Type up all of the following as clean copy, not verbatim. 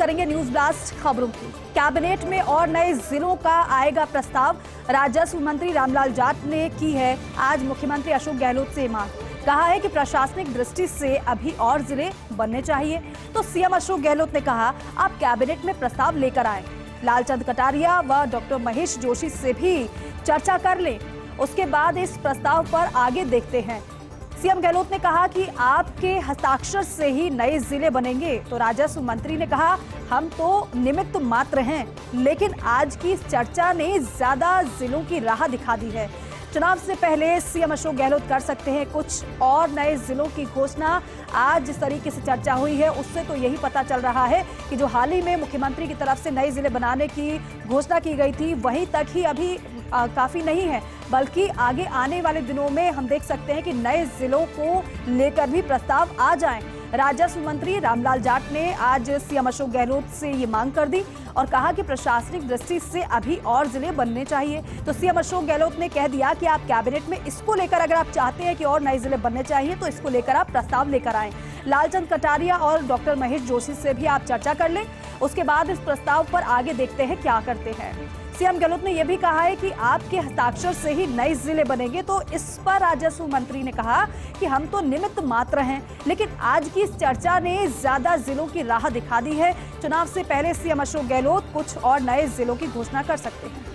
करेंगे news blast खबरों की। कैबिनेट में और नए जिलों का आएगा प्रस्ताव। राजस्व मंत्री रामलाल जाट ने की है आज मुख्यमंत्री अशोक गहलोत से मांग। कहा है कि प्रशासनिक दृष्टि से अभी और जिले बनने चाहिए। तो सीएम अशोक गहलोत ने कहा आप कैबिनेट में प्रस्ताव लेकर आए। लालचंद कटारिया व डॉक्टर महेश जोशी से भी चर्चा कर लें, उसके बाद इस प्रस्ताव पर आगे देखते हैं। सीएम गहलोत ने कहा कि आपके हस्ताक्षर से ही नए जिले बनेंगे। तो राजस्व मंत्री ने कहा हम तो निमित्त मात्र हैं, लेकिन आज की इस चर्चा ने ज्यादा जिलों की राह दिखा दी है। चुनाव से पहले सीएम अशोक गहलोत कर सकते हैं कुछ और नए जिलों की घोषणा। आज जिस तरीके से चर्चा हुई है उससे तो यही पता चल रहा है कि जो हाल ही में मुख्यमंत्री की तरफ से नए जिले बनाने की घोषणा की गई थी वहीं तक ही अभी काफी नहीं है, बल्कि आगे आने वाले दिनों में हम देख सकते हैं कि नए जिलों को लेकर भी प्रस्ताव आ जाएं। राजस्व मंत्री रामलाल जाट ने आज सीएम अशोक गहलोत से ये मांग कर दी और कहा कि प्रशासनिक दृष्टि से अभी और जिले बनने चाहिए। तो सीएम अशोक गहलोत ने कह दिया कि आप कैबिनेट में इसको लेकर अगर आप चाहते हैं कि और नए जिले बनने चाहिए तो इसको लेकर आप प्रस्ताव लेकर आएं। लालचंद कटारिया और डॉक्टर महेश जोशी से भी आप चर्चा कर लें, उसके बाद इस प्रस्ताव पर आगे देखते हैं क्या करते हैं। सीएम गहलोत ने यह भी कहा है कि आपके हस्ताक्षर से ही नए जिले बनेंगे। तो इस पर राजस्व मंत्री ने कहा कि हम तो निमित्त मात्र हैं, लेकिन आज की इस चर्चा ने ज्यादा जिलों की राह दिखा दी है। चुनाव से पहले सीएम अशोक गहलोत कुछ और नए जिलों की घोषणा कर सकते हैं।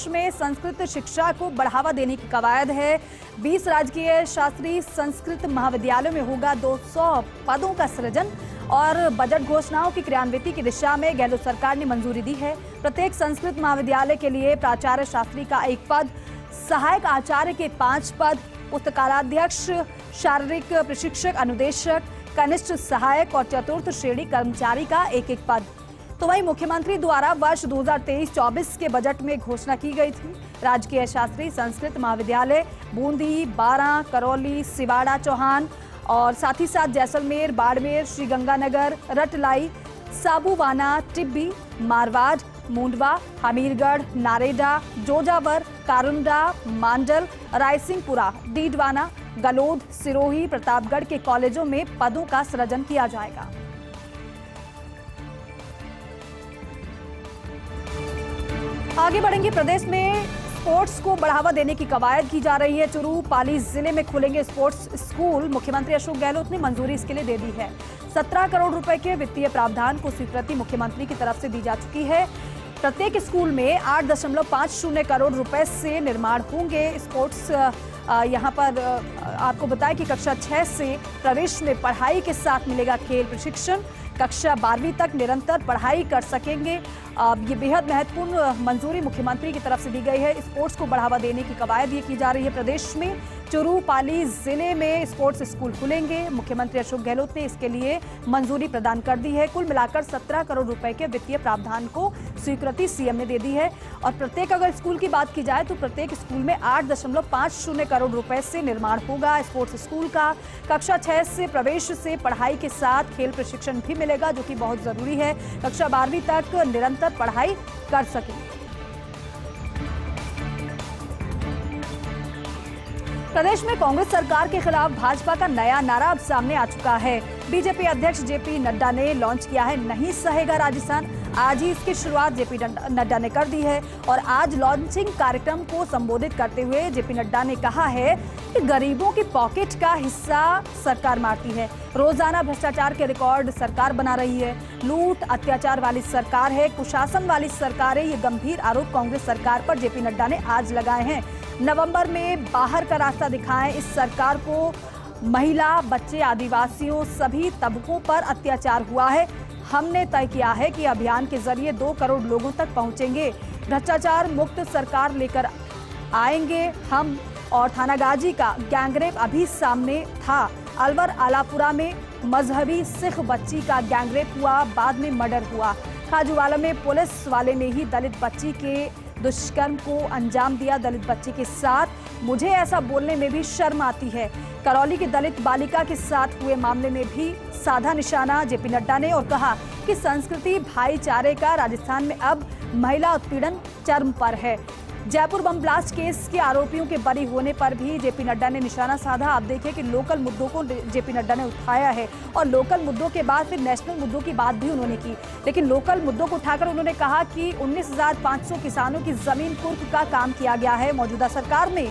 में संस्कृत शिक्षा को बढ़ावा देने की कवायद है। 20 राजकीय शास्त्रीय संस्कृत महाविद्यालयों में होगा 200 पदों का सृजन और बजट घोषणाओं की क्रियान्विति की दिशा में गहलोत सरकार ने मंजूरी दी है। प्रत्येक संस्कृत महाविद्यालय के लिए प्राचार्य शास्त्री का 1 पद, सहायक आचार्य के 5 पद, पुस्तकालयाध्यक्ष, शारीरिक प्रशिक्षक, अनुदेशक, कनिष्ठ सहायक और चतुर्थ श्रेणी कर्मचारी का 1-1 पद। तो वहीं मुख्यमंत्री द्वारा वर्ष 2023-24 के बजट में घोषणा की गई थी। राजकीय शास्त्री संस्कृत महाविद्यालय बूंदी, बारां, करौली, सिवाड़ा, चौहान और साथ ही साथ जैसलमेर, बाड़मेर, श्रीगंगानगर, रटलाई, साबुवाना, टिब्बी, मारवाड़, मुंडवा, हमीरगढ़, नारेडा, जोजावर, कारुंडा, मांडल, रायसिंहपुरा, डीडवाना, गलोद, सिरोही, प्रतापगढ़ के कॉलेजों में पदों का सृजन किया जाएगा। आगे बढ़ेंगे। प्रदेश में स्पोर्ट्स को बढ़ावा देने की कवायद की जा रही है। चुरू, पाली जिले में खुलेंगे स्पोर्ट्स स्कूल। मुख्यमंत्री अशोक गहलोत ने मंजूरी इसके लिए दे दी है। 17 करोड़ रुपए के वित्तीय प्रावधान को स्वीकृति मुख्यमंत्री की तरफ से दी जा चुकी है। प्रत्येक स्कूल में 8.50 करोड़ रुपए से निर्माण होंगे। स्पोर्ट्स यहाँ पर आपको बताएं कि कक्षा 6 से प्रवेश में पढ़ाई के साथ मिलेगा खेल प्रशिक्षण। कक्षा 12वीं तक निरंतर पढ़ाई कर सकेंगे। ये बेहद महत्वपूर्ण मंजूरी मुख्यमंत्री की तरफ से दी गई है। स्पोर्ट्स को बढ़ावा देने की कवायद ये की जा रही है। प्रदेश में चुरू, पाली जिले में स्पोर्ट्स स्कूल खुलेंगे। मुख्यमंत्री अशोक गहलोत ने इसके लिए मंजूरी प्रदान कर दी है। कुल मिलाकर 17 करोड़ रुपए के वित्तीय प्रावधान को स्वीकृति सीएम ने दे दी है। और प्रत्येक अगर स्कूल की बात की जाए तो प्रत्येक स्कूल में 8.50 करोड़ रुपए से निर्माण होगा स्पोर्ट्स स्कूल का। कक्षा 6 से प्रवेश से पढ़ाई के साथ खेल प्रशिक्षण भी मिलेगा, जो कि बहुत जरूरी है। कक्षा 12वीं तक निरंतर पढ़ाई कर सकेंगे। प्रदेश में कांग्रेस सरकार के खिलाफ भाजपा का नया नारा अब सामने आ चुका है। बीजेपी अध्यक्ष जेपी नड्डा ने लॉन्च किया है नहीं सहेगा राजस्थान। आज ही इसकी शुरुआत जेपी नड्डा ने कर दी है और आज लॉन्चिंग कार्यक्रम को संबोधित करते हुए जेपी नड्डा ने कहा है कि गरीबों की पॉकेट का हिस्सा सरकार मारती है। रोजाना भ्रष्टाचार के रिकॉर्ड सरकार बना रही है। लूट अत्याचार वाली सरकार है, कुशासन वाली सरकार है। ये गंभीर आरोप कांग्रेस सरकार पर जेपी नड्डा ने आज लगाए हैं। नवंबर में बाहर का रास्ता दिखाएं इस सरकार को। महिला, बच्चे, आदिवासियों सभी तबकों पर अत्याचार हुआ है। हमने तय किया है कि अभियान के जरिए 2 करोड़ लोगों तक पहुंचेंगे। भ्रष्टाचार मुक्त सरकार लेकर आएंगे हम। और थानागाजी का गैंगरेप अभी सामने था। अलवर आलापुरा में मजहबी सिख बच्ची का गैंगरेप हुआ, बाद में मर्डर हुआ। खाजूवाला में पुलिस वाले ने ही दलित बच्ची के दुष्कर्म को अंजाम दिया। दलित बच्ची के साथ मुझे ऐसा बोलने में भी शर्म आती है। करौली की दलित बालिका के साथ हुए मामले में भी साधा निशाना जेपी नड्डा ने और कहा कि संस्कृति भाईचारे का राजस्थान में अब महिला उत्पीड़न चरम पर है। जयपुर बम ब्लास्ट केस के आरोपियों के बरी होने पर भी जेपी नड्डा ने निशाना साधा। आप देखिए कि लोकल मुद्दों को जेपी नड्डा ने उठाया है और लोकल मुद्दों के बाद फिर नेशनल मुद्दों की बात भी उन्होंने की। लेकिन लोकल मुद्दों को उठाकर उन्होंने कहा कि 19,500 किसानों की जमीन कुर्क का काम किया गया है मौजूदा सरकार में।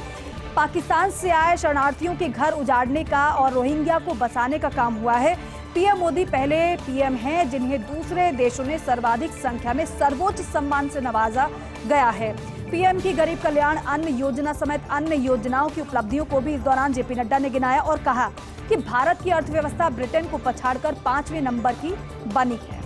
पाकिस्तान से आए शरणार्थियों के घर उजाड़ने का और रोहिंग्या को बसाने का काम हुआ है। पीएम मोदी पहले पीएम हैं जिन्हें दूसरे देशों ने सर्वाधिक संख्या में सर्वोच्च सम्मान से नवाजा गया है। पीएम की गरीब कल्याण अन्न योजना समेत अन्य योजनाओं की उपलब्धियों को भी इस दौरान जेपी नड्डा ने गिनाया और कहा कि भारत की अर्थव्यवस्था ब्रिटेन को पछाड़कर 5वें नंबर की बनी है।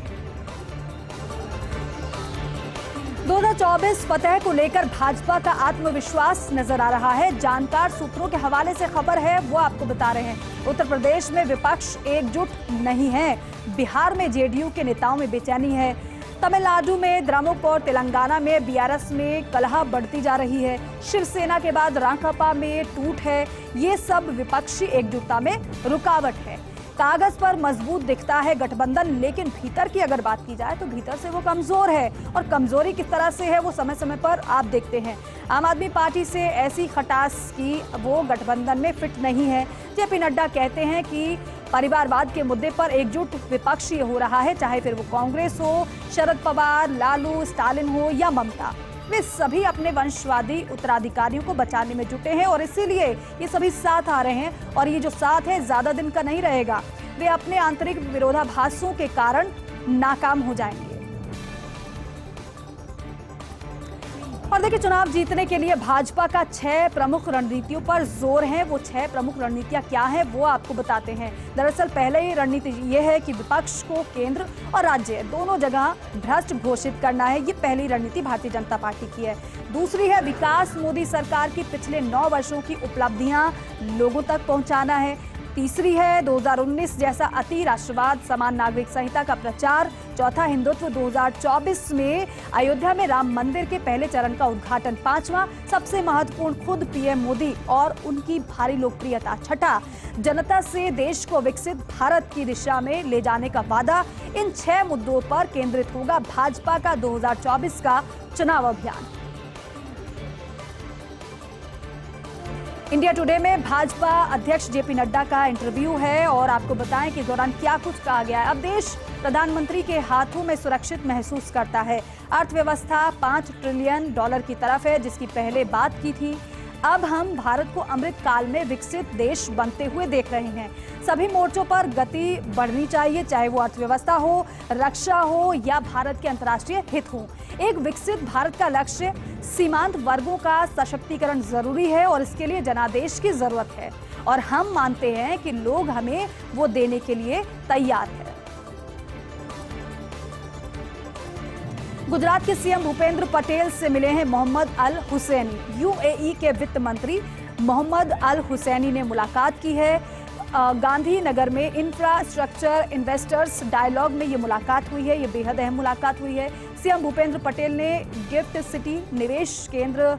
2024 फतह को लेकर भाजपा का आत्मविश्वास नजर आ रहा है। जानकार सूत्रों के हवाले से खबर है, वो आपको बता रहे हैं। उत्तर प्रदेश में विपक्ष एकजुट नहीं है। बिहार में जेडीयू के नेताओं में बेचैनी है। तमिलनाडु में द्रमुक और तेलंगाना में बीआरएस में कलह बढ़ती जा रही है। शिवसेना के बाद राकांपा में टूट है। ये सब विपक्षी एकजुटता में रुकावट है। कागज पर मजबूत दिखता है गठबंधन, लेकिन भीतर की अगर बात की जाए तो भीतर से वो कमजोर है। और कमजोरी किस तरह से है वो समय समय पर आप देखते हैं। आम आदमी पार्टी से ऐसी खटास की वो गठबंधन में फिट नहीं है। जेपी नड्डा कहते हैं कि परिवारवाद के मुद्दे पर एकजुट विपक्ष ये हो रहा है, चाहे फिर वो कांग्रेस हो, शरद पवार, लालू, स्टालिन हो या ममता। वे सभी अपने वंशवादी उत्तराधिकारियों को बचाने में जुटे हैं और इसीलिए ये सभी साथ आ रहे हैं। और ये जो साथ है ज्यादा दिन का नहीं रहेगा। वे अपने आंतरिक विरोधाभासों के कारण नाकाम हो जाएंगे। और देखिए, चुनाव जीतने के लिए भाजपा का 6 प्रमुख रणनीतियों पर जोर है। वो 6 प्रमुख रणनीतियां क्या हैं वो आपको बताते हैं। दरअसल पहले ही रणनीति ये है कि विपक्ष को केंद्र और राज्य दोनों जगह भ्रष्ट घोषित करना है। ये पहली रणनीति भारतीय जनता पार्टी की है। दूसरी है विकास मोदी सरकार की पिछले 9 वर्षों की उपलब्धियां लोगों तक पहुंचाना है। तीसरी है 2019 जैसा अति राष्ट्रवाद, समान नागरिक संहिता का प्रचार। चौथा, हिंदुत्व 2024 में अयोध्या में राम मंदिर के पहले चरण का उद्घाटन। 5वां, सबसे महत्वपूर्ण, खुद पीएम मोदी और उनकी भारी लोकप्रियता। छठा, जनता से देश को विकसित भारत की दिशा में ले जाने का वादा। इन 6 मुद्दों पर केंद्रित होगा भाजपा का 2024 का चुनाव अभियान। इंडिया टुडे में भाजपा अध्यक्ष जेपी नड्डा का इंटरव्यू है और आपको बताएं कि इस दौरान क्या कुछ कहा गया है। अब देश प्रधानमंत्री के हाथों में सुरक्षित महसूस करता है। अर्थव्यवस्था $5 ट्रिलियन की तरफ है, जिसकी पहले बात की थी। अब हम भारत को अमृत काल में विकसित देश बनते हुए देख रहे हैं। सभी मोर्चों पर गति बढ़नी चाहिए, चाहे वो अर्थव्यवस्था हो, रक्षा हो या भारत के अंतर्राष्ट्रीय हित हो। एक विकसित भारत का लक्ष्य सीमांत वर्गों का सशक्तिकरण जरूरी है और इसके लिए जनादेश की जरूरत है और हम मानते हैं कि लोग हमें वो देने के लिए तैयार है। गुजरात के सीएम भूपेंद्र पटेल से मिले हैं मोहम्मद अल हुसैनी। यूएई के वित्त मंत्री मोहम्मद अल हुसैनी ने मुलाकात की है। गांधीनगर में इंफ्रास्ट्रक्चर इन्वेस्टर्स डायलॉग में ये मुलाकात हुई है। ये बेहद अहम मुलाकात हुई है। सीएम भूपेंद्र पटेल ने गिफ्ट सिटी निवेश केंद्र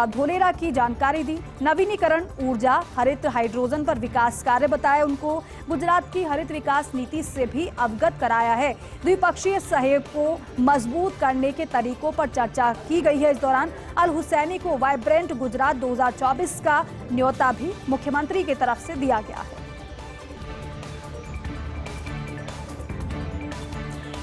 धोलेरा की जानकारी दी। नवीनीकरण ऊर्जा, हरित हाइड्रोजन पर विकास कार्य बताए उनको। गुजरात की हरित विकास नीति से भी अवगत कराया है। द्विपक्षीय सहयोग को मजबूत करने के तरीकों पर चर्चा की गई है। इस दौरान अल हुसैनी को वाइब्रेंट गुजरात 2024 का न्योता भी मुख्यमंत्री की तरफ से दिया गया है।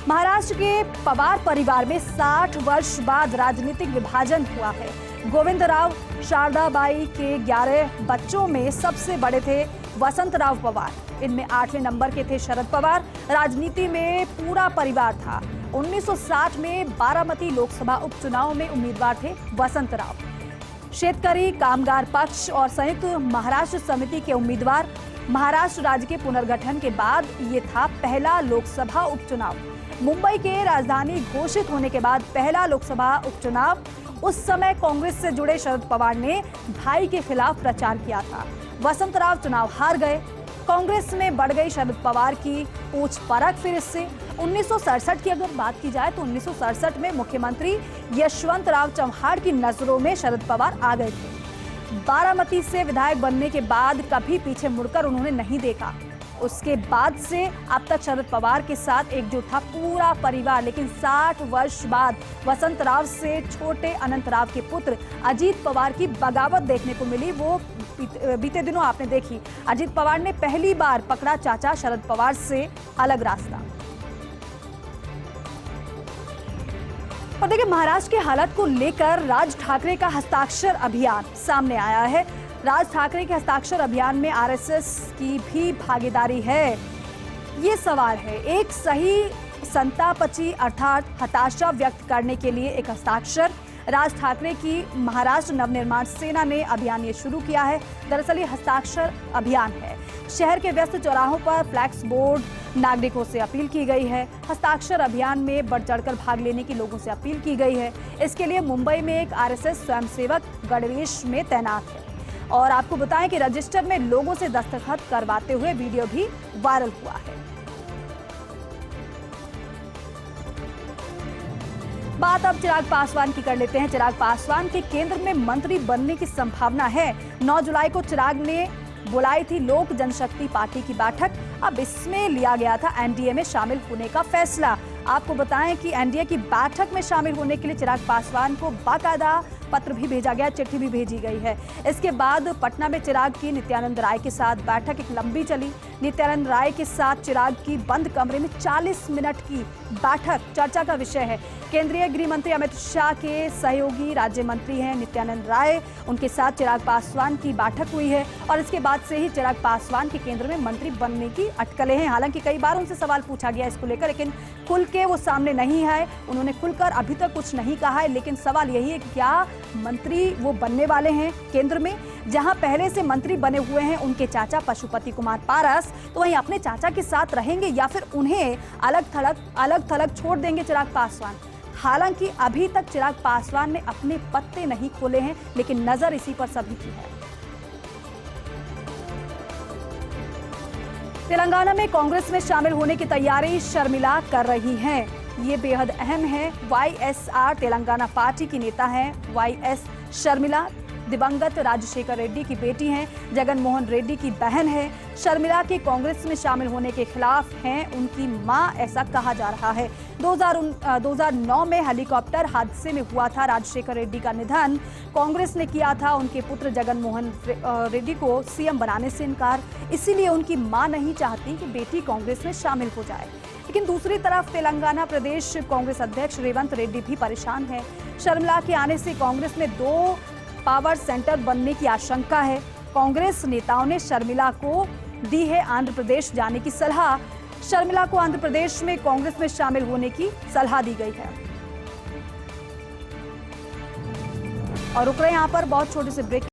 महाराष्ट्र के पवार परिवार में 60 वर्ष बाद राजनीतिक विभाजन हुआ है। गोविंदराव शारदाबाई के 11 बच्चों में सबसे बड़े थे वसंतराव पवार। इनमें 8वें नंबर के थे शरद पवार। राजनीति में पूरा परिवार था। 1960 में बारामती लोकसभा उपचुनाव में उम्मीदवार थे वसंतराव। शेतकरी कामगार पक्ष और संयुक्त महाराष्ट्र समिति के उम्मीदवार। महाराष्ट्र राज्य के पुनर्गठन के बाद ये था पहला लोकसभा उपचुनाव। मुंबई के राजधानी घोषित होने के बाद पहला लोकसभा उपचुनाव। उस समय कांग्रेस से जुड़े शरद पवार ने भाई के खिलाफ प्रचार किया था। वसंतराव चुनाव हार गए। कांग्रेस में बढ़ गई शरद पवार की पूछ परख। फिर इससे 1967 की अगर बात की जाए तो 1967 में मुख्यमंत्री यशवंतराव चव्हाण की नजरों में शरद पवार आ गए थे। बारामती से विधायक बनने के बाद कभी पीछे मुड़कर उन्होंने नहीं देखा। उसके बाद से अब तक शरद पवार के साथ एकजुट था पूरा परिवार। लेकिन 60 वर्ष बाद वसंतराव से छोटे अनंतराव के पुत्र अजीत पवार की बगावत देखने को मिली। वो बीते दिनों आपने देखी, अजीत पवार ने पहली बार पकड़ा चाचा शरद पवार से अलग रास्ता। और देखिए, महाराष्ट्र की हालत को लेकर राज ठाकरे का हस्ताक्षर अभियान सामने आया है। राज ठाकरे के हस्ताक्षर अभियान में आरएसएस की भी भागीदारी है, ये सवाल है। एक सही संतापची अर्थात हताशा व्यक्त करने के लिए एक हस्ताक्षर। राज ठाकरे की महाराष्ट्र नवनिर्माण सेना ने अभियान ये शुरू किया है। दरअसल ये हस्ताक्षर अभियान है। शहर के व्यस्त चौराहों पर फ्लैक्स बोर्ड, नागरिकों से अपील की गई है। हस्ताक्षर अभियान में बढ़ चढ़कर भाग लेने की लोगों से अपील की गई है। इसके लिए मुंबई में एक आरएसएस स्वयंसेवक गणवेश में तैनात है। और आपको बताएं कि रजिस्टर में लोगों से दस्तखत करवाते हुए वीडियो भी वायरल हुआ है। बात अब चिराग पासवान की कर लेते हैं। चिराग पासवान के केंद्र में मंत्री बनने की संभावना है। 9 जुलाई को चिराग ने बुलाई थी लोक जनशक्ति पार्टी की बैठक। अब इसमें लिया गया था एनडीए में शामिल होने का फैसला। आपको बताएं कि एनडीए की बैठक में शामिल होने के लिए चिराग पासवान को बाकायदा पत्र भी भेजा गया, चिट्ठी भी भेजी गई है। इसके बाद पटना में चिराग की नित्यानंद राय के साथ बैठक एक लंबी चली। नित्यानंद राय के साथ चिराग की बंद कमरे में 40 मिनट की बैठक चर्चा का विषय है। केंद्रीय गृह मंत्री अमित शाह के सहयोगी राज्य मंत्री हैं नित्यानंद राय, उनके साथ चिराग पासवान की बैठक हुई है। और इसके बाद से ही चिराग पासवान के केंद्र में मंत्री बनने की अटकलें हैं। हालांकि कई बार उनसे सवाल पूछा गया इसको लेकर, लेकिन खुल के वो सामने नहीं है। उन्होंने खुलकर अभी तक कुछ नहीं कहा है। लेकिन सवाल यही है कि क्या मंत्री वो बनने वाले हैं केंद्र में, जहां पहले से मंत्री बने हुए हैं उनके चाचा पशुपति कुमार पारस, तो वहीं अपने चाचा के साथ रहेंगे या फिर उन्हें अलग थलग छोड़ देंगे चिराग पासवान। हालांकि अभी तक चिराग पासवान ने अपने पत्ते नहीं खोले हैं, लेकिन नजर इसी पर सभी की है। तेलंगाना में कांग्रेस में शामिल होने की तैयारी शर्मिला कर रही हैं। ये बेहद अहम है। वाईएसआर तेलंगाना पार्टी की नेता हैं वाईएस शर्मिला। दिवंगत राजशेखर रेड्डी की बेटी हैं, जगन मोहन रेड्डी की बहन है। शर्मिला के कांग्रेस में शामिल होने के खिलाफ हैं उनकी मां, ऐसा कहा जा रहा है। 2009 में हेलीकॉप्टर हादसे में हुआ था राजशेखर रेड्डी का निधन। कांग्रेस ने किया था उनके पुत्र जगन मोहन रेड्डी को सीएम बनाने से इनकार। इसीलिए उनकी मां नहीं चाहती कि बेटी कांग्रेस में शामिल हो जाए। लेकिन दूसरी तरफ तेलंगाना प्रदेश कांग्रेस अध्यक्ष रेवंत रेड्डी भी परेशान है। शर्मिला के आने से कांग्रेस में 2 पावर सेंटर बनने की आशंका है। कांग्रेस नेताओं ने शर्मिला को दी है आंध्र प्रदेश जाने की सलाह। शर्मिला को आंध्र प्रदेश में कांग्रेस में शामिल होने की सलाह दी गई है। और रुक रहे हैं यहाँ पर बहुत छोटे से ब्रेक।